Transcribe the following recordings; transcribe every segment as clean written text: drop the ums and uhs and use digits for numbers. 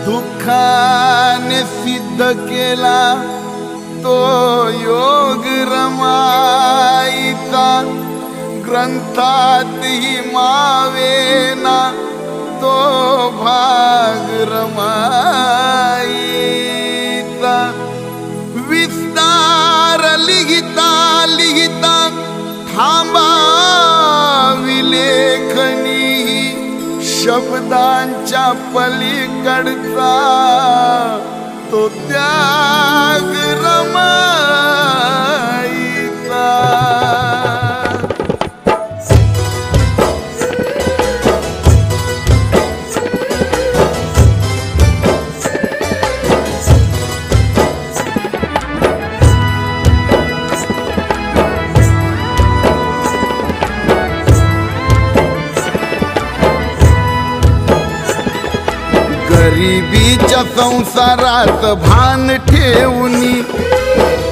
दुःखाने सिद्ध केला तो योग रमाईचा, ग्रंथातही मावेना तो भाग रमाईचा। विस्तार लिहिता लिहिता थांबावी लेखनी, शब्दांच्या पलीकडचा तो त्याग रमाईचा। गरिबीच्या संसारात भान ठेवूनी,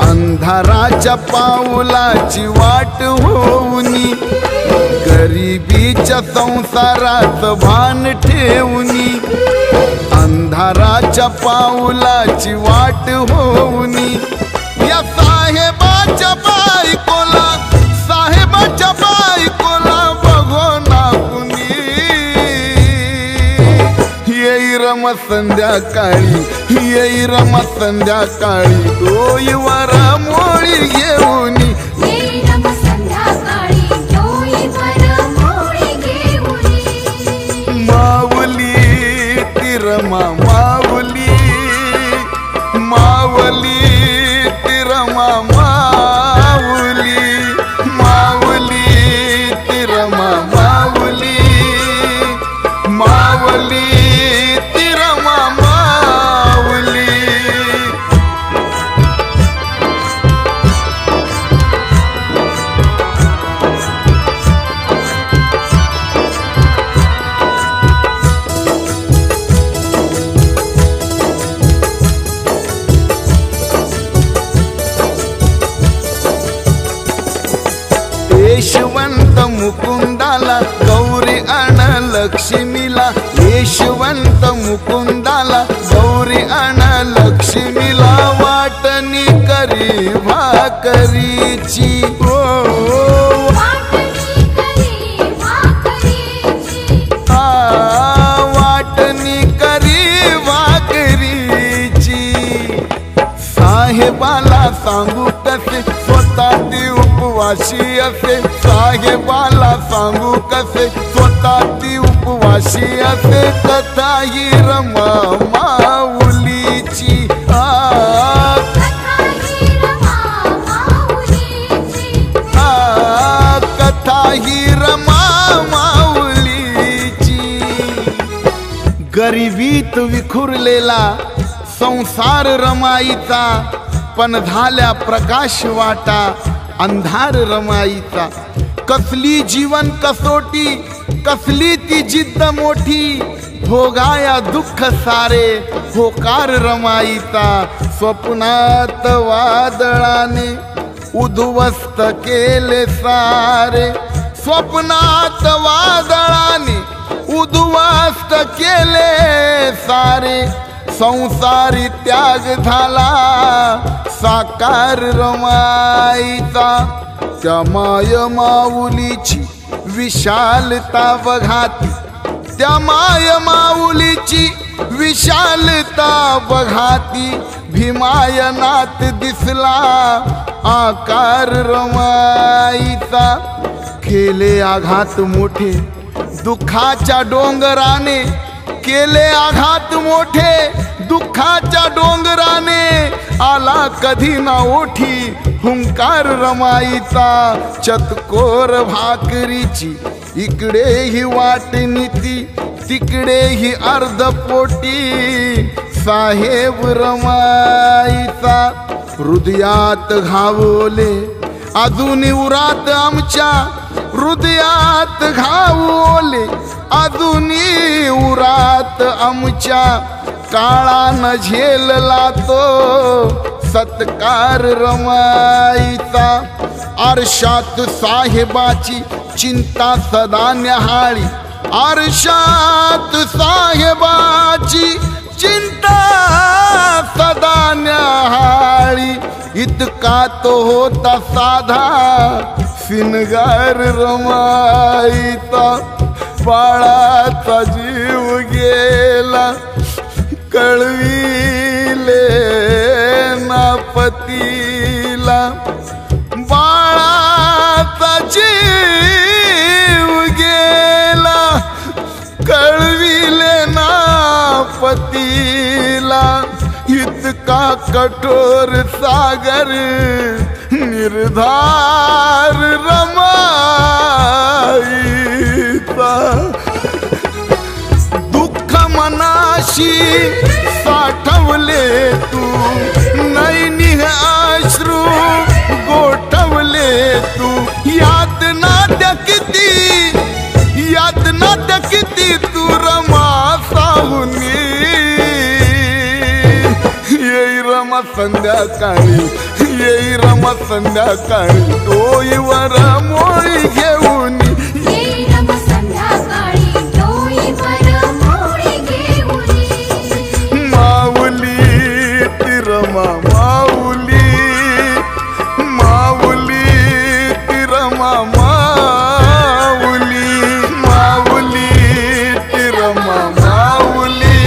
अंधाराच्या पाऊलाची वाट होऊनी। गरिबीच्या संसारात भान ठेवूनी, अंधाराच्या पाऊलाची वाट होऊनी। या साहेबाच्या बायकोला, साहेबाच्या बायकोला बघो ना कुणी, येई रम संध्याकाळी, येई रम संध्याकाळी, डोईवर मोळी घेऊनी, येई रम संध्याकाळी, डोईवर मोळी घेऊनी। माऊली तिरमा माऊली, माऊली तिरमा माऊली, माऊली तिरमा माऊली, माऊली यशवंत मुकुंदाला गौरी अण लक्ष्मीला, यशवंत मुकुंदाला गौरी अण लक्ष्मीला, वाटणी करी भाकरीची, वाटणी करी भाकरीची, वाटणी करी भाकरीची। साहेबाला सांगू कसे स्वतः ती उपवाशी असे, साहेबाला सांगू कसे स्वतः ती उपवाशी असे। कथा ही रमा माऊलीची, कथा ही रमा माऊलीची, कथा ही रमा माऊलीची। गरिबीत विखुरलेला संसार रमाईचा, पण झाल्या प्रकाश वाटा अंधार रमाईचा। कसली जीवन कसोटी, कसली ती जिद्द मोठी, भोगाया दुःख सारे होकार रमाईचा। स्वप्नात वादळाने उद्ध्वस्त केले सारे, स्वप्नात वादळाने उद्ध्वस्त केले सारे। संसारी त्याग झाला साकार रमाईचा, त्या माय माऊलीची विशालता बघाती, त्या माय माऊलीची विशालता बघाती। भीमायनात दिसला आकार रमाईचा, केले आघात मोठे दुःखाच्या डोंगराने, केले आघात मोठे दुःखाच्या डोंगराने। आला कधी ना ओठी हुंकार रमाईचा, चतकोर भाकरीची इकडे ही वाटणी ती, तिकडेही अर्धपोटी साहेब रमाईचा हृदयात घावले अजून उरात आमच्या हृदयात घावले अजून उरात आमच्या काळानं झेलला तो सत्कार रमाईचा आरशात साहेबाची चिंता सदा न्याहाळी आरशात साहेबाची चिंता सदा न्याहाळी इतका तो होता साधा सिनगार रमाईचा बाळाचा जीव गेला कळविले ना पतीला बाळाचा जीव गेला कळविले ना पतीला इतका कठोर सागर निर्धार रमाईचा दुःख मनाशी साठवले तू नैनी अश्रू गोठवले तू यातना किती तू रमा साहुनी येई रमा संध्याकाळी येई रमा संध्याकाळी डोईवर मोळी घेऊन येई रमा संध्याकाळी डोईवर मोळी घेऊन माऊली तिरमा माऊली माऊली तिरमा माऊली माऊली तिरमा माऊली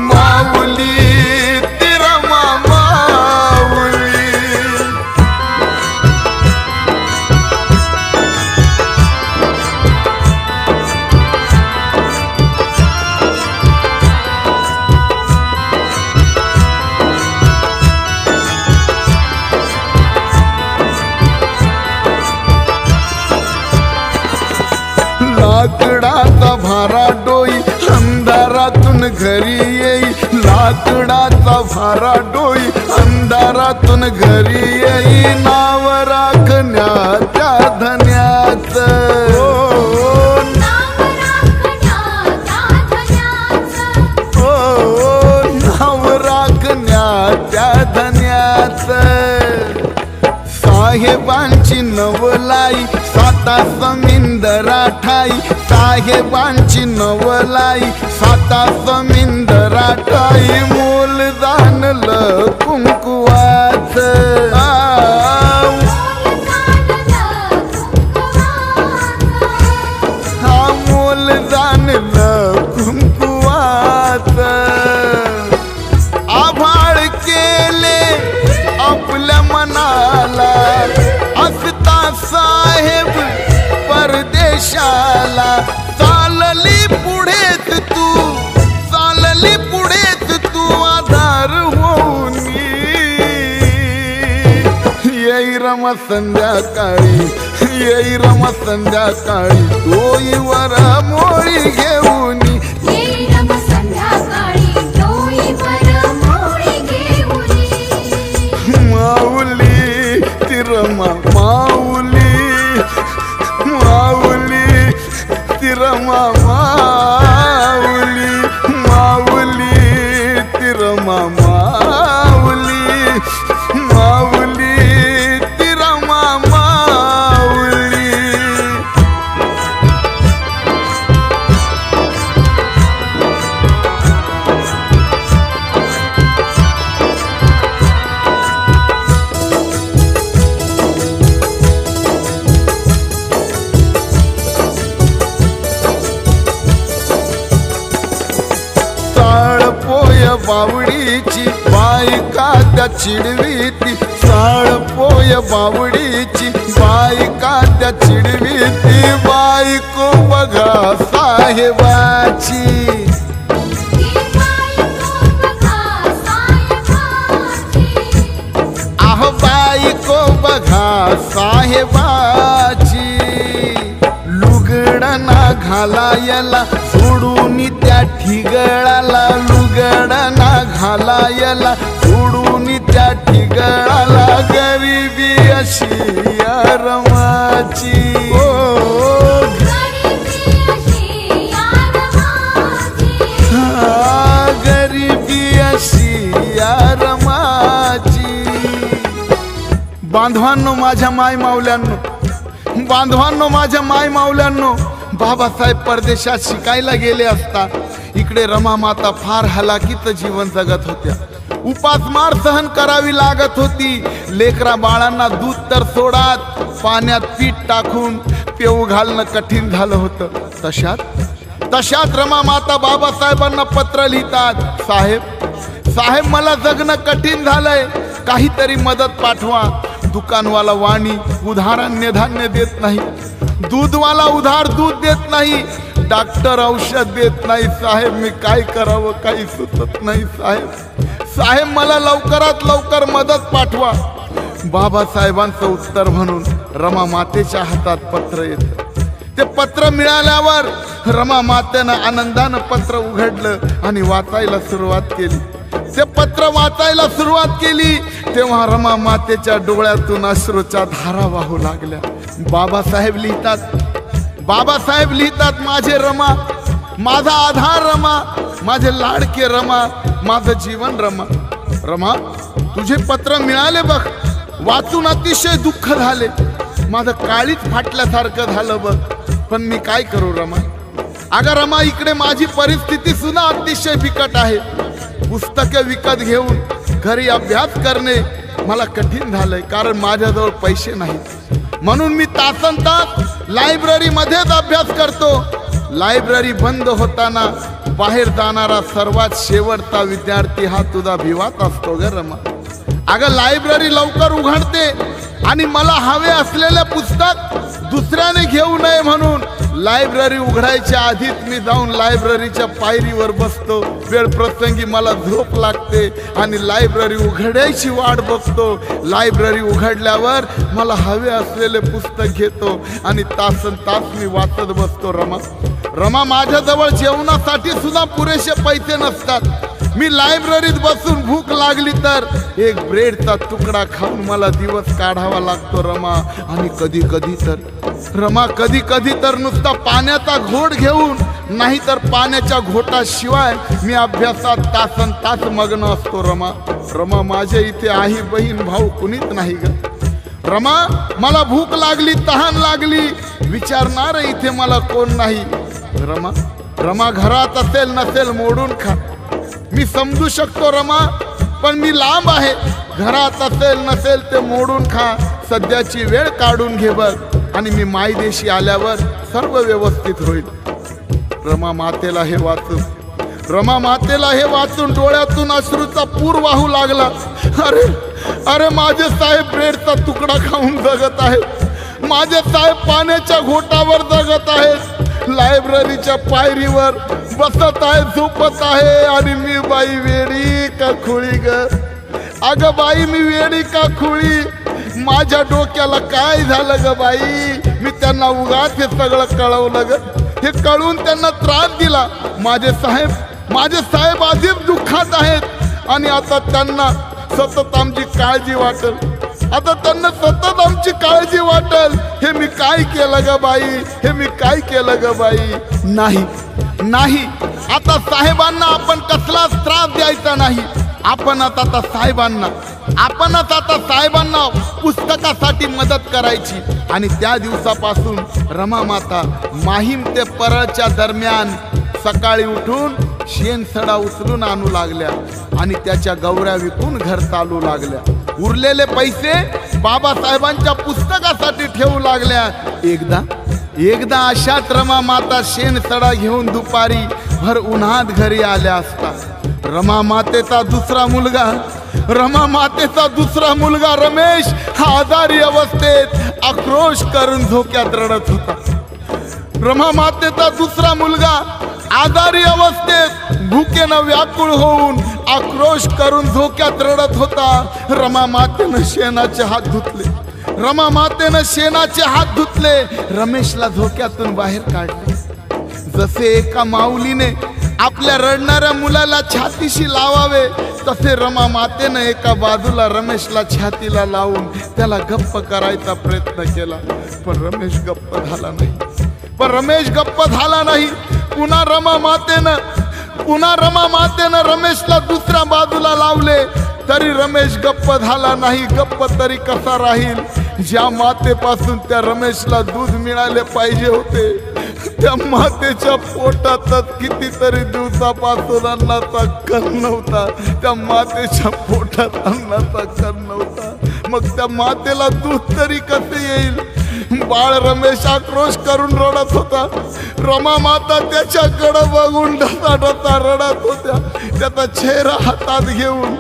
माऊली तिरमा माऊली लाकडाचा भारा डोई अंधारातून घरी येई लाकडाचा भारा डोई अंधारातून घरी येई नाव राखण्याच्या धन्याचं नाव राखण्याच्या धन्याचं नाव राखण्याच्या धन्याचं साहेबांची नवलाई साता समिंदरा ठाई साहेबांची नवलाई साता समिंदरा ठाई मोल जाणलं कुंकुवाचं हा मोल जाणलं कुंकुवाचं आभाळ केले आपल्या मनाला असता साहेब परदेशाला चालली पुढेच तू आधार होऊन येई रमा संध्याकाळी येई रमा संध्याकाळी डोईवर मोळी घेऊन येई रमा संध्याकाळी डोईवर मोळी घेऊन माऊली तिरमा माऊली माऊली तिरमा माऊली माऊली तिरमा माऊली माऊली तिरमा माऊली बावडीची बायका त्या चिडवीती पोय बावडीची बायका त्या चिडवीती बायको बघा साहेबाची आह बायको बघा साहेबाची लुगडना घालायला सोडून त्या ठिगळाला लुगडना घालायला, सोडून त्या ठिगळाला गरिबी अशी या रमाची. ओ गरिबी अशी याद माझी. गरिबी अशी या रमाची. बांधवांनो, माझ्या माय माऊल्यांनो, बांधवांनो, माझ्या माय माऊल्यांनो, बाबासाहेब परदेशात शिकायला गेले असता इकडे रमा माता फार हलाखीत जीवन जगत होत्या. उपासमार सहन करावी लागत होती. लेकरा बाळांना दूध तर सोडात, पाण्यात पीठ टाकून पेऊ घालणं कठीण झालं होतं. तशात रमा माता बाबासाहेबांना पत्र लिहितात, साहेब मला जगणं कठीण झालंय, काहीतरी मदत पाठवा. दुकानवाला वाणी उधार अन्नधान्य देत नाही, दूधवाला उधार दूध देत नाही, डॉक्टर औषध देत नाही. साहेब मी काय करावं, काही सुचत नाही. साहेब मला लवकरात लवकर मदत पाठवा. बाबासाहेबांचं उत्तर म्हणून रमा मातेच्या हातात पत्र येतं. ते पत्र मिळाल्यावर रमा मातेनं आनंदानं पत्र उघडलं आणि वाचायला सुरुवात केली. ते पत्र वाचायला सुरुवात केली तेव्हा रमा मातेच्या डोळ्यातून अश्रूच्या धारा वाहू लागल्या. बाबासाहेब लिहितात, माझे रमा, माझा आधार रमा, माझे लाडके रमा, माझं जीवन रमा. रमा तुझे पत्र मिळाले बघ, वाचून अतिशय दुःख झाले, माझं काळीच फाटल्यासारखं झालं बघ, पण मी काय करू रमा. अगं रमा, इकडे माझी परिस्थिती सुद्धा अतिशय बिकट आहे. पुस्तके विकत घेऊन घरी अभ्यास करणे मला कठीण झालंय, कारण माझ्याजवळ पैसे नाहीत. म्हणून मी तासनतास लायब्ररीमध्येच अभ्यास करतो. लायब्ररी बंद होताना बाहेर जाणारा सर्वात शेवटचा विद्यार्थी हा तुझा भिवात असतो ग रमा. अगं लायब्ररी लवकर उघडते आणि मला हवे असलेले पुस्तक दुसऱ्याने घेऊ नये म्हणून लायब्ररी उघडायच्या आधीच मी जाऊन लायब्ररीच्या पायरीवर बसतो. वेळ प्रसंगी मला झोप लागते आणि लायब्ररी उघडायची वाट बघतो. लायब्ररी उघडल्यावर मला हवे असलेले पुस्तक घेतो आणि तासन तास मी वाचत बसतो. रमा माझ्याजवळ जेवणासाठी सुद्धा पुरेसे पैसे नसतात. मी लायब्ररीत बसून भूक लागली तर एक ब्रेडचा तुकडा खाऊन मला दिवस काढावा लागतो रमा. आणि कधी कधी तर नुसता पाण्याचा घोट घेऊन, नाही तर पाण्याच्या घोटाशिवाय मी अभ्यासात तासन तास मग्न असतो रमा. माझ्या इथे आई बहीण भाऊ कुणीच नाही ग रमा. मला भूक लागली, तहान लागली, विचारणार इथे मला कोण नाही रमा. घरात असेल नसेल मोडून खा, मी समजू शकतो रमा, पण मी लांब आहे. घरात असेल नसेल ते मोडून खा, सध्याची वेळ काढून घे बघ, आणि मी मायदेशी आल्यावर सर्व व्यवस्थित होईल. रमा मातेला हे वाचून डोळ्यातून अश्रूचा पूर वाहू लागला. अरे माझे साहेब ब्रेडचा तुकडा खाऊन जगत आहेत, माझे साहेब पाण्याच्या घोटावर जगत आहेत, लायब्ररीच्या पायरीवर बसत आहे, झोपत आहे, आणि मी बाई वेडी का खुळी ग. अगं बाई मी वेडी का खुळी, माझ्या डोक्याला काय झालं ग बाई. मी त्यांना उगाच हे सगळं कळवलं ग, हे कळून त्यांना त्रास दिला. माझे साहेब आधीच दुःखात आहेत आणि आता त्यांना सतत आमची काळजी वाटेल. हे मी काय केलं ग बाई, नाही आता साहेबांना आपण कसलाच त्रास द्यायचा नाही. आपणच आता साहेबांना पुस्तकासाठी मदत करायची. आणि त्या दिवसापासून रमा माता माहीम ते परळच्या दरम्यान सकाळी उठून शेणसडा उचलून आणू लागल्या आणि त्याच्या गवऱ्या विकून घर चालू लागल्या. उरलेले पैसे बाबासाहेबांच्या पुस्तकासाठी ठेवू लागल्या. एकदा अशात रमा माता शेणसडा घेऊन दुपारी भर उन्हात घरी आल्या असता रमा मातेचा दुसरा रमेश हा आजारी अवस्थेत आक्रोश करून झोक्यात रडत होता. रमा मातेचा दुसरा मुलगा आजारी अवस्थेत भुकेनं व्याकुळ होऊन आक्रोश करून झोक्यात रडत होता. रमा मातेनं शेणाचे हात धुतले, रमेशला झोक्यातून बाहेर काढले. जसे एका माऊलीने आपल्या रडणाऱ्या मुलाला छातीशी लावावे, तसे रमा मातेनं एका बाजूला रमेशला छातीला लावून त्याला गप्प करायचा प्रयत्न केला. पण रमेश गप्प झाला नाही. पुन्हा रमा मातेनं रमेशला दुसऱ्या बाजूला लावले, तरी रमेश गप्प झाला नाही. गप्प तरी कसा राहील? ज्या मातेपासून त्या रमेशला दूध मिळाले पाहिजे होते, त्या मातेच्या पोटातच कितीतरी दिवसापासून अन्नाचा कण नव्हता. त्या मातेच्या पोटात अन्नाचा कण नव्हता. मग त्या मातेला दूध तरी कसे येईल? बाळ रमेश आक्रोश करून रडत होता. रमा माता त्याच्याकडे बघून ढसा रडत होत्या. त्याचा चेहरा हातात घेऊन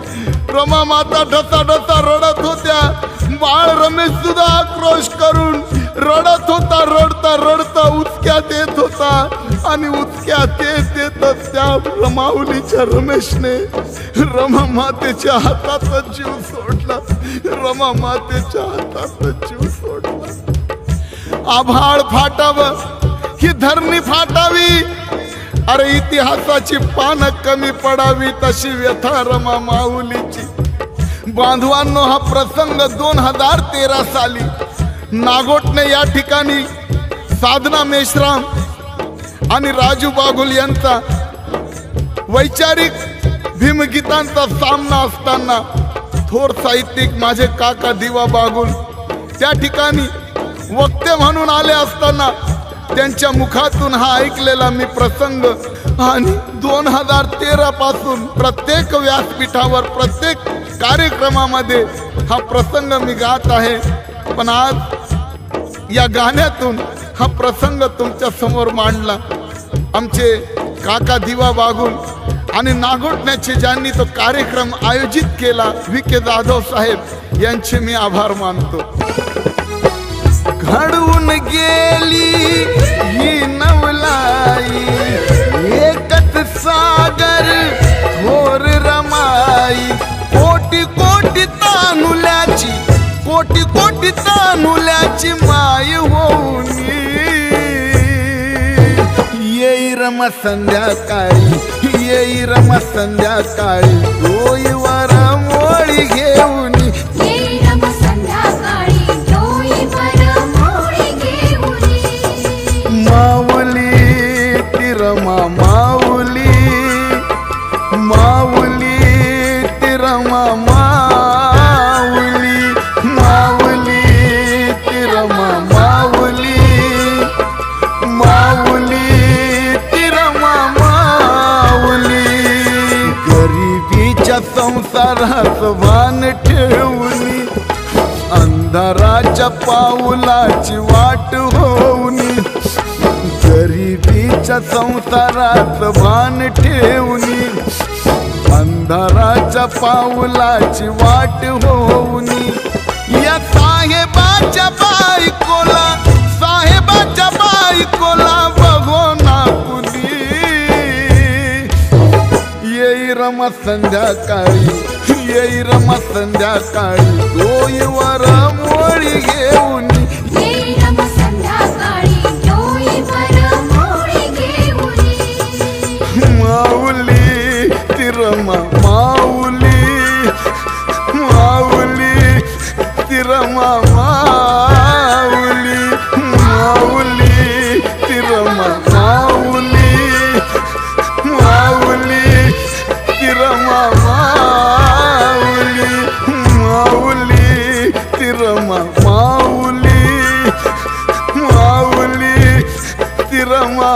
रमा माता ढसा रडत होत्या. बाळ रमेश सुद्धा आक्रोश करून रडत होता. रडता उचक्यात येत होता. आणि उचक्यात येतच त्या माऊलीच्या रमेशने रमा मातेच्या हातातच जीव सोडला. आभाळ फाटावं, ही धरणी फाटावी, अरे इतिहासाची पानं कमी पडावी, तशी व्यथा रमा माऊलीची. बांधवांनो, हा प्रसंग 2013 साली नागोटने या ठिकाणी साधना मेश्राम आणि राजू बागुल यांचा वैचारिक भीमगीतांचा सामना असताना थोर साहित्यिक माझे काका दिवा बागुल त्या ठिकाणी वक्ते म्हणून आले असताना त्यांच्या मुखातून हा ऐकलेला मी प्रसंग, आणि 2013 पासून प्रत्येक व्यासपीठावर प्रत्येक कार्यक्रमामध्ये हा प्रसंग मी गात आहे. पण आज या गाण्यातून हा प्रसंग तुमच्या समोर मांडला. आमचे काका दिवा बागुल आणि नागोटण्याचे ज्यांनी तो कार्यक्रम आयोजित केला, VK जाधव साहेब, यांचे मी आभार मानतो. घडवून गेली ही नवलाई, एकच सागर थोर रमाई, कोटी कोटी तानुल्याची माय होऊन येई रमा संध्याकाळी डोईवर मोळी घेऊन, माऊली तिरमा माऊली तिरमा माऊली तिरमा माऊली तिरमा माऊली. गरिबीच्या संसारात भान ठेवून, अंधाराच्या पाऊलाची वाट होऊन, गरिबीच्या संसारात भान ठेवून, अंधाराच्या पाऊलाची वाट होऊन, या साहेबाच्या बायकोला बघो ना कुणी, येई रमा संध्याकाळी डोईवर मोळी घेऊन, माऊली तिरमा माऊली तिरमा माऊली तिरमा माऊली तिरमा माऊली तिरमा माऊली तिरमा